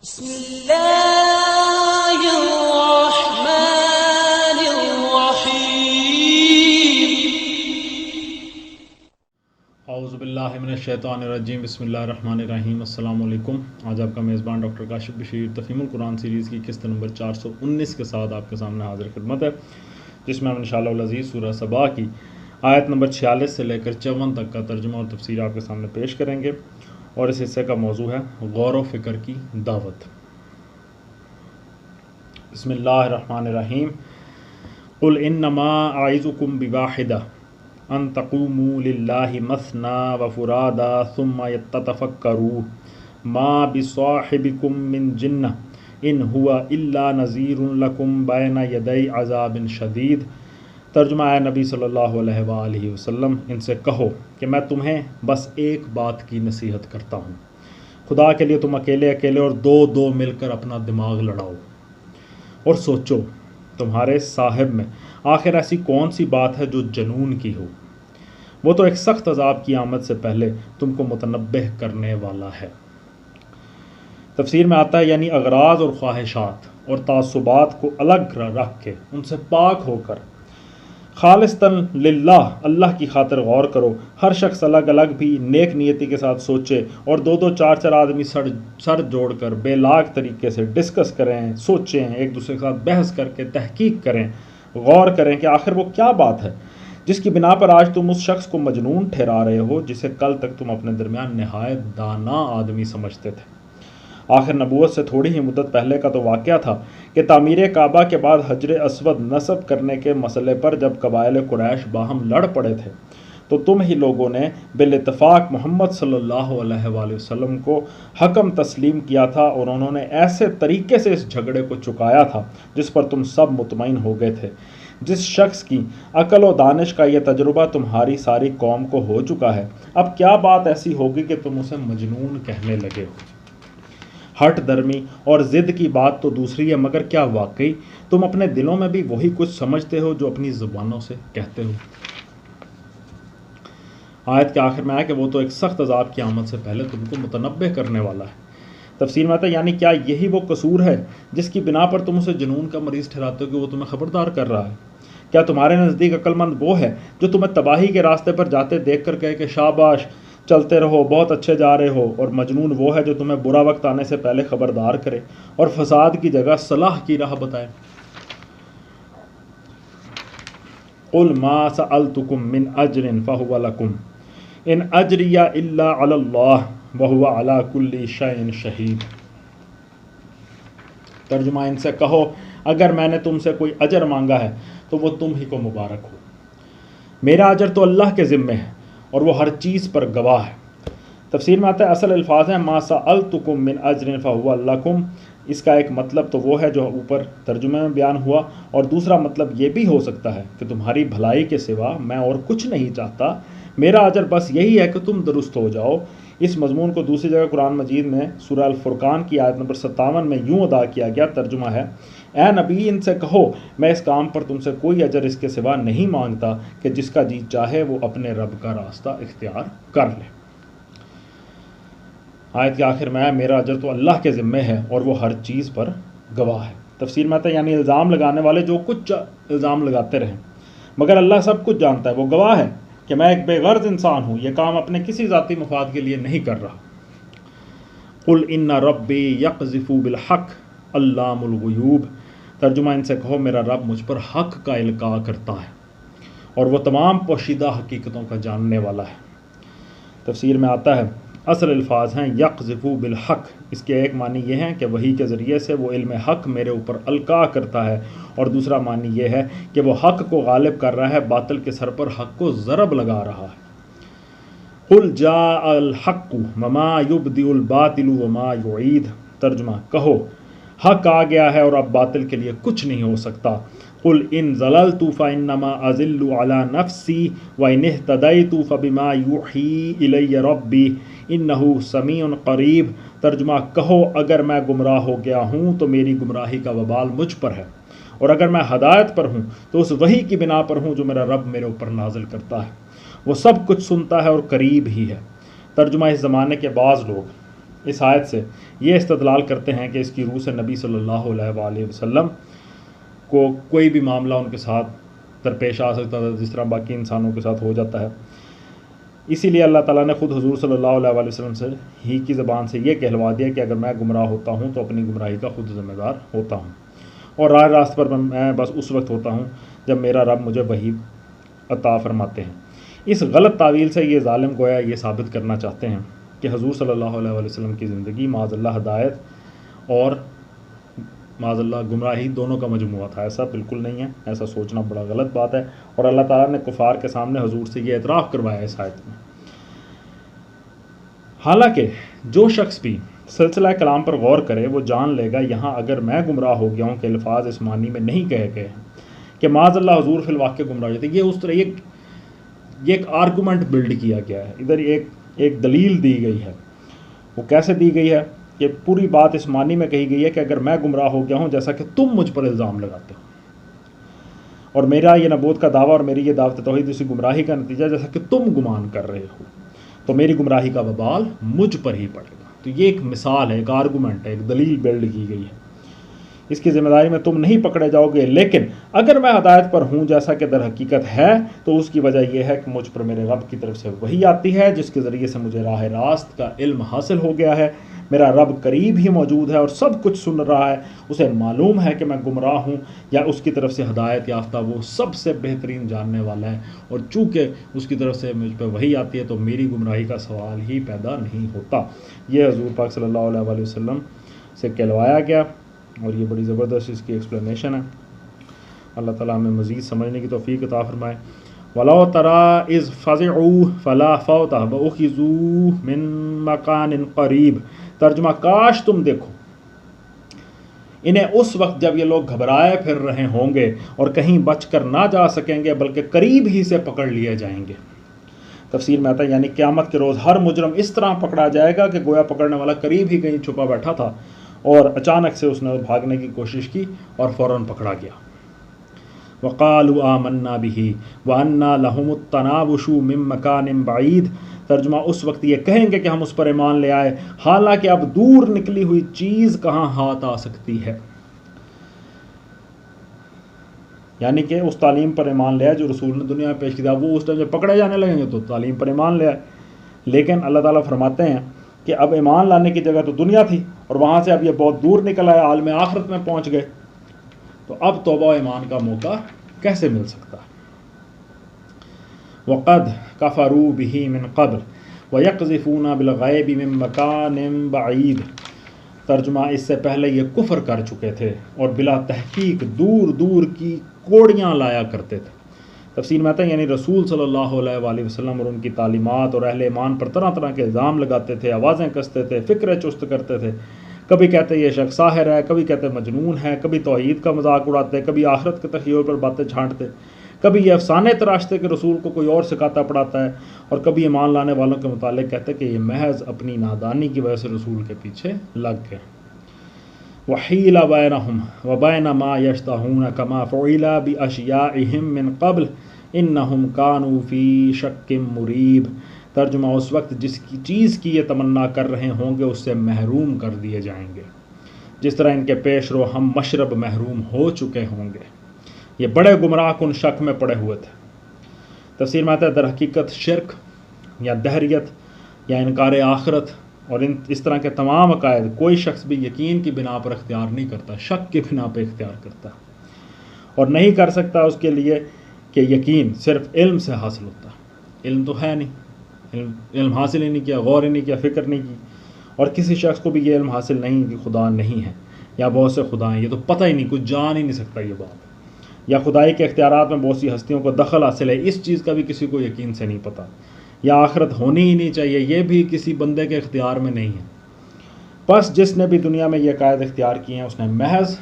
بسم اللہ الرحمن الرحیم۔ اعوذ باللہ من الشیطان الرجیم، بسم اللہ الرحمن الرحیم۔ السلام علیکم۔ آج آپ کا میزبان ڈاکٹر کاشف بشیر تفہیم القرآن سیریز کی قسط نمبر 419 کے ساتھ آپ کے سامنے حاضر خدمت ہے، جس میں ہم انشاءاللہ العزیز سورہ سبا کی آیت نمبر 46 سے لے کر 54 تک کا ترجمہ اور تفسیر آپ کے سامنے پیش کریں گے، اور اس حصے کا موضوع ہے غور و فکر کی دعوت۔ بسم اللہ الرحمن الرحیم۔ قل انما اعظکم بواحدہ ان تقوموا للہ مثنی وفرادا ثم تتفکروا ما بصاحبکم من جنہ ان هو الا نذیر لکم بین یدی عذاب شدید۔ ترجمہ ہے نبی صلی اللہ علیہ وآلہ وسلم، ان سے کہو کہ میں تمہیں بس ایک بات کی نصیحت کرتا ہوں، خدا کے لیے تم اکیلے اکیلے اور دو دو مل کر اپنا دماغ لڑاؤ اور سوچو تمہارے صاحب میں آخر ایسی کون سی بات ہے جو جنون کی ہو۔ وہ تو ایک سخت عذاب کی آمد سے پہلے تم کو متنبہ کرنے والا ہے۔ تفسیر میں آتا ہے یعنی اغراض اور خواہشات اور تعصبات کو الگ رکھ کے ان سے پاک ہو کر خالصتاً للہ اللہ کی خاطر غور کرو۔ ہر شخص الگ الگ بھی نیک نیتی کے ساتھ سوچے، اور دو دو چار چار آدمی سر جوڑ کر بے لاگ طریقے سے ڈسکس کریں، سوچیں، ایک دوسرے کے ساتھ بحث کر کے تحقیق کریں، غور کریں کہ آخر وہ کیا بات ہے جس کی بنا پر آج تم اس شخص کو مجنون ٹھہرا رہے ہو جسے کل تک تم اپنے درمیان نہایت دانا آدمی سمجھتے تھے۔ آخر نبوت سے تھوڑی ہی مدت پہلے کا تو واقعہ تھا کہ تعمیر کعبہ کے بعد حجر اسود نصب کرنے کے مسئلے پر جب قبائل قریش باہم لڑ پڑے تھے تو تم ہی لوگوں نے بالاتفاق محمد صلی اللہ علیہ وآلہ وسلم کو حکم تسلیم کیا تھا، اور انہوں نے ایسے طریقے سے اس جھگڑے کو چکایا تھا جس پر تم سب مطمئن ہو گئے تھے۔ جس شخص کی عقل و دانش کا یہ تجربہ تمہاری ساری قوم کو ہو چکا ہے، اب کیا بات ایسی ہوگی کہ تم اسے مجنون کہنے لگے ہو؟ ہٹ درمی اور ضد کی بات تو دوسری ہے، مگر کیا واقعی تم اپنے دلوں میں بھی وہی کچھ سمجھتے ہو جو اپنی زبانوں سے کہتے ہو؟ آیت کے آخر میں ہے کہ وہ تو ایک سخت عذاب کی آمد سے پہلے تم کو متنبہ کرنے والا ہے۔ تفسیر میں آتا ہے یعنی کیا یہی وہ قصور ہے جس کی بنا پر تم اسے جنون کا مریض ٹھہراتے ہو کہ وہ تمہیں خبردار کر رہا ہے؟ کیا تمہارے نزدیک عقل مند وہ ہے جو تمہیں تباہی کے راستے پر جاتے دیکھ کر کہے کہ شاباش، چلتے رہو، بہت اچھے جا رہے ہو، اور مجنون وہ ہے جو تمہیں برا وقت آنے سے پہلے خبردار کرے اور فساد کی جگہ صلاح کی راہ بتائے؟ قل ما سألتکم من اجر فهو لکم ان اجری الا علی اللہ وهو علی کل شیء شہید۔ ترجمہ ان سے کہو اگر میں نے تم سے کوئی اجر مانگا ہے تو وہ تم ہی کو مبارک ہو، میرا اجر تو اللہ کے ذمے ہے اور وہ ہر چیز پر گواہ ہے۔ تفسیر میں آتا ہے اصل الفاظ ہیں ما سألتکم من اجر فهو لکم، اس کا ایک مطلب تو وہ ہے جو اوپر ترجمے میں بیان ہوا، اور دوسرا مطلب یہ بھی ہو سکتا ہے کہ تمہاری بھلائی کے سوا میں اور کچھ نہیں چاہتا، میرا اجر بس یہی ہے کہ تم درست ہو جاؤ۔ اس مضمون کو دوسری جگہ قرآن مجید میں سورہ الفرقان کی آیت نمبر 57 میں یوں ادا کیا گیا، ترجمہ ہے اے نبی ان سے کہو میں اس کام پر تم سے کوئی اجر اس کے سوا نہیں مانگتا کہ جس کا جی چاہے وہ اپنے رب کا راستہ اختیار کر لے۔ آیت کے آخر میں میرا اجر تو اللہ کے ذمے ہے اور وہ ہر چیز پر گواہ ہے۔ تفسیر میں آتا ہے یعنی الزام لگانے والے جو کچھ الزام لگاتے رہیں، مگر اللہ سب کچھ جانتا ہے، وہ گواہ ہے کہ میں ایک بے غرض انسان ہوں، یہ کام اپنے کسی ذاتی مفاد کے لیے نہیں کر رہا۔ قل ان ربی یقذف بالحق علام الغیوب، ترجمہ ان سے کہو میرا رب مجھ پر حق کا القاء کرتا ہے اور وہ تمام پوشیدہ حقیقتوں کا جاننے والا ہے۔ تفسیر میں آتا ہے اصل الفاظ ہیں یقذف بالحق، اس کے ایک معنی یہ ہیں کہ وحی کے ذریعے سے وہ علم حق میرے اوپر القاء کرتا ہے، اور دوسرا معنی یہ ہے کہ وہ حق کو غالب کر رہا ہے، باطل کے سر پر حق کو ضرب لگا رہا ہے۔ قل جاء الحق وما یبدئ الباطل وما یعید، ترجمہ کہو حق آ گیا ہے اور اب باطل کے لیے کچھ نہیں ہو سکتا۔ قل ان ضللت فانما اضل علی نفسی وان اہتدیت فبما یوحی الی ربی انہ سمیع قریب، ترجمہ کہو اگر میں گمراہ ہو گیا ہوں تو میری گمراہی کا وبال مجھ پر ہے، اور اگر میں ہدایت پر ہوں تو اس وحی کی بنا پر ہوں جو میرا رب میرے اوپر نازل کرتا ہے، وہ سب کچھ سنتا ہے اور قریب ہی ہے۔ ترجمہ اس زمانے کے بعض لوگ اس آیت سے یہ استدلال کرتے ہیں کہ اس کی روح سے نبی صلی اللہ علیہ وآلہ وسلم کو کوئی بھی معاملہ ان کے ساتھ درپیش آ سکتا تھا جس طرح باقی انسانوں کے ساتھ ہو جاتا ہے. اسی لیے اللہ تعالیٰ نے خود حضور صلی اللہ علیہ وآلہ وسلم سے ہی کی زبان سے یہ کہلوا دیا کہ اگر میں گمراہ ہوتا ہوں تو اپنی گمراہی کا خود ذمہ دار ہوتا ہوں، اور راہ راست پر میں بس اس وقت ہوتا ہوں جب میرا رب مجھے وحی عطا فرماتے ہیں. اس غلط تعویل سے یہ ظالم گویا یہ ثابت کرنا چاہتے ہیں کہ حضور صلی اللہ علیہ وآلہ وسلم کی زندگی معاذ اللہ ہدایت اور معاذ اللہ گمراہی دونوں کا مجموعہ تھا. ایسا بالکل نہیں ہے، ایسا سوچنا بڑا غلط بات ہے، اور اللہ تعالیٰ نے کفار کے سامنے حضور سے یہ اعتراف کروایا اس آیت میں. حالانکہ جو شخص بھی سلسلہ کلام پر غور کرے وہ جان لے گا یہاں اگر میں گمراہ ہو گیا ہوں کہ الفاظ اس معنی میں نہیں کہے گئے ہیں کہ معاذ اللہ حضور فی الواقع گمراہ ہوتے. یہ اس طرح یہ ایک آرگومنٹ بلڈ کیا گیا ہے، ادھر ایک دلیل دی گئی ہے. وہ کیسے دی گئی ہے کہ پوری بات اس معنی میں کہی گئی ہے کہ اگر میں گمراہ ہو گیا ہوں جیسا کہ تم مجھ پر الزام لگاتے ہو، اور میرا یہ نبوت کا دعویٰ اور میری یہ دعوت توحید اسی گمراہی کا نتیجہ جیسا کہ تم گمان کر رہے ہو، تو میری گمراہی کا وبال مجھ پر ہی پڑے گا. تو یہ ایک مثال ہے، ایک آرگومنٹ ہے، ایک دلیل بلڈ کی گئی ہے. اس کی ذمہ داری میں تم نہیں پکڑے جاؤ گے، لیکن اگر میں ہدایت پر ہوں جیسا کہ در حقیقت ہے تو اس کی وجہ یہ ہے کہ مجھ پر میرے رب کی طرف سے وحی آتی ہے جس کے ذریعے سے مجھے راہ راست کا علم حاصل ہو گیا ہے. میرا رب قریب ہی موجود ہے اور سب کچھ سن رہا ہے. اسے معلوم ہے کہ میں گمراہ ہوں یا اس کی طرف سے ہدایت یافتہ، وہ سب سے بہترین جاننے والا ہے، اور چونکہ اس کی طرف سے مجھ پہ وحی آتی ہے تو میری گمراہی کا سوال ہی پیدا نہیں ہوتا. یہ حضور پاک صلی اللہ علیہ وآلہ وسلم سے کہلوایا گیا، اور یہ بڑی زبردست اس کی ایکسپلینیشن ہے. اللہ تعالیٰ ہمیں مزید سمجھنے کی توفیق عطا فرمائے. وَلَوْ تَرَىٰ إِذْ فَزِعُوا فَلَا فَوْتَ وَأُخِذُوا مِن مَّكَانٍ قَرِيبٍ. ترجمہ، کاش تم دیکھو انہیں اس وقت جب یہ لوگ گھبرائے پھر رہے ہوں گے اور کہیں بچ کر نہ جا سکیں گے بلکہ قریب ہی سے پکڑ لیے جائیں گے. تفسیر میں آتا ہے یعنی قیامت کے روز ہر مجرم اس طرح پکڑا جائے گا کہ گویا پکڑنے والا قریب ہی کہیں چھپا بیٹھا تھا اور اچانک سے اس نے بھاگنے کی کوشش کی اور فوراً پکڑا گیا. وَقَالُوا آمَنَّا بِهِ وَأَنَّا لَهُمُ التَّنَاوُشُ مِن مَّكَانٍ بَعِيدٍ. ترجمہ، اس وقت یہ کہیں گے کہ ہم اس پر ایمان لے آئے، حالانکہ اب دور نکلی ہوئی چیز کہاں ہاتھ آ سکتی ہے. یعنی کہ اس تعلیم پر ایمان لے آئے جو رسول نے دنیا میں پیش کیا، وہ اس ٹائم جب پکڑے جانے لگیں گے تو تعلیم پر ایمان لے آئے. لیکن اللہ تعالیٰ فرماتے ہیں کہ اب ایمان لانے کی جگہ تو دنیا تھی اور وہاں سے اب یہ بہت دور نکل آئے، عالم آخرت میں پہنچ گئے، تو اب توبہ و ایمان کا موقع کیسے مل سکتا ہے. وَقَدْ كَفَرُوا بِهِ مِن قَبْلُ وَيَقْذِفُونَ بِالْغَيْبِ مِن مَّكَانٍ بَعِيدٍ. ترجمہ، اس سے پہلے یہ کفر کر چکے تھے اور بلا تحقیق دور دور کی کوڑیاں لایا کرتے تھے. تفسیر میں آتا ہے یعنی رسول صلی اللہ علیہ وآلہ وسلم اور ان کی تعلیمات اور اہل ایمان پر طرح طرح کے الزام لگاتے تھے، آوازیں کستے تھے، فکریں چست کرتے تھے. کبھی کہتے یہ شخص ساحر ہے، کبھی کہتے مجنون ہے، کبھی توحید کا مذاق اڑاتے، کبھی آخرت کے تخیل پر باتیں چھانٹتے، کبھی یہ افسانے تراشتے کہ رسول کو کوئی اور سکھاتا پڑھاتا ہے، اور کبھی ایمان لانے والوں کے متعلق کہتے کہ یہ محض اپنی نادانی کی وجہ سے رسول کے پیچھے لگ گئے. وحیل بینہم وبین ما یشتہون کما فعل باشیاءہم من قبل انہم کانوا فی شک مریب. ترجمہ، اس وقت جس کی چیز کی یہ تمنا کر رہے ہوں گے اس سے محروم کر دیے جائیں گے، جس طرح ان کے پیش رو ہم مشرب محروم ہو چکے ہوں گے. یہ بڑے گمراہ کن شک میں پڑے ہوئے تھے. تفسیر میں آتا ہے در حقیقت شرک یا دہریت یا انکار آخرت اور اس طرح کے تمام عقائد کوئی شخص بھی یقین کی بنا پر اختیار نہیں کرتا، شک کی بنا پہ اختیار کرتا، اور نہیں کر سکتا اس کے لیے کہ یقین صرف علم سے حاصل ہوتا. علم تو ہے نہیں، علم حاصل ہی نہیں کیا، غور ہی نہیں کیا، فکر نہیں کی، اور کسی شخص کو بھی یہ علم حاصل نہیں کہ خدا نہیں ہے یا بہت سے خدا ہیں، یہ تو پتہ ہی نہیں، کچھ جان ہی نہیں سکتا یہ بات، یا خدائی کے اختیارات میں بہت سی ہستیوں کو دخل حاصل ہے، اس چیز کا بھی کسی کو یقین سے نہیں پتہ، یا آخرت ہونی ہی نہیں چاہیے، یہ بھی کسی بندے کے اختیار میں نہیں ہے. بس جس نے بھی دنیا میں یہ عقائد اختیار کیے ہیں اس نے محض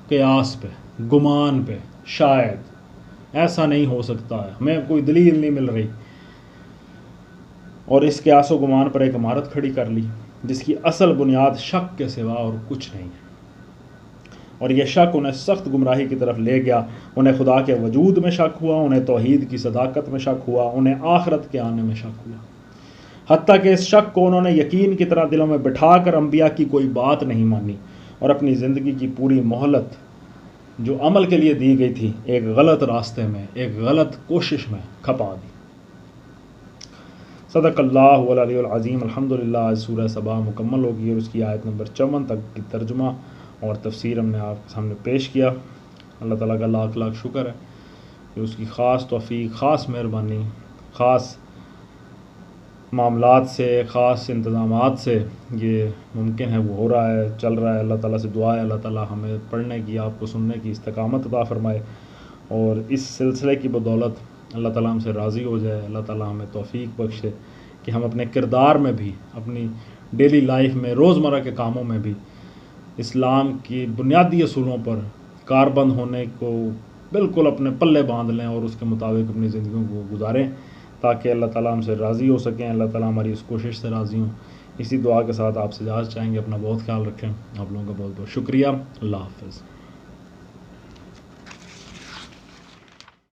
قیاس پہ، گمان پہ، شاید ایسا نہیں ہو سکتا ہے، ہمیں کوئی دلیل نہیں مل رہی، اور اس قیاس و گمان پر ایک عمارت کھڑی کر لی جس کی اصل بنیاد شک کے سوا اور کچھ نہیں ہے. اور یہ شک انہیں سخت گمراہی کی طرف لے گیا. انہیں خدا کے وجود میں شک ہوا، انہیں توحید کی صداقت میں شک ہوا، انہیں آخرت کے آنے میں شک ہوا. حتیٰ کہ اس شک کو انہوں نے یقین کی طرح دلوں میں بٹھا کر انبیاء کی کوئی بات نہیں مانی اور اپنی زندگی کی پوری مہلت جو عمل کے لیے دی گئی تھی ایک غلط راستے میں، ایک غلط کوشش میں کھپا دی۔ صدق اللہ العلی العظیم۔ الحمدللہ آج سورہ سبا مکمل ہوگی اور اس کی آیت نمبر 54 تک کی ترجمہ اور تفسیر ہم نے آپ کے سامنے پیش کیا۔ اللہ تعالیٰ کا لاکھ لاکھ شکر ہے کہ اس کی خاص توفیق، خاص مہربانی، خاص معاملات سے، خاص انتظامات سے یہ ممکن ہے، وہ ہو رہا ہے، چل رہا ہے۔ اللہ تعالیٰ سے دعا ہے اللہ تعالیٰ ہمیں پڑھنے کی، آپ کو سننے کی استقامت عطا فرمائے اور اس سلسلے کی بدولت اللہ تعالیٰ ہم سے راضی ہو جائے۔ اللہ تعالیٰ ہمیں توفیق بخشے کہ ہم اپنے کردار میں بھی، اپنی ڈیلی لائف میں، روزمرہ کے کاموں میں بھی اسلام کی بنیادی اصولوں پر کاربند ہونے کو بالکل اپنے پلے باندھ لیں اور اس کے مطابق اپنی زندگیوں کو گزاریں تاکہ اللہ تعالیٰ ہم سے راضی ہو سکیں، اللہ تعالیٰ ہماری اس کوشش سے راضی ہوں۔ اسی دعا کے ساتھ آپ سے اجازت چاہیں گے۔ اپنا بہت خیال رکھیں۔ آپ لوگوں کا بہت بہت شکریہ۔ اللہ حافظ۔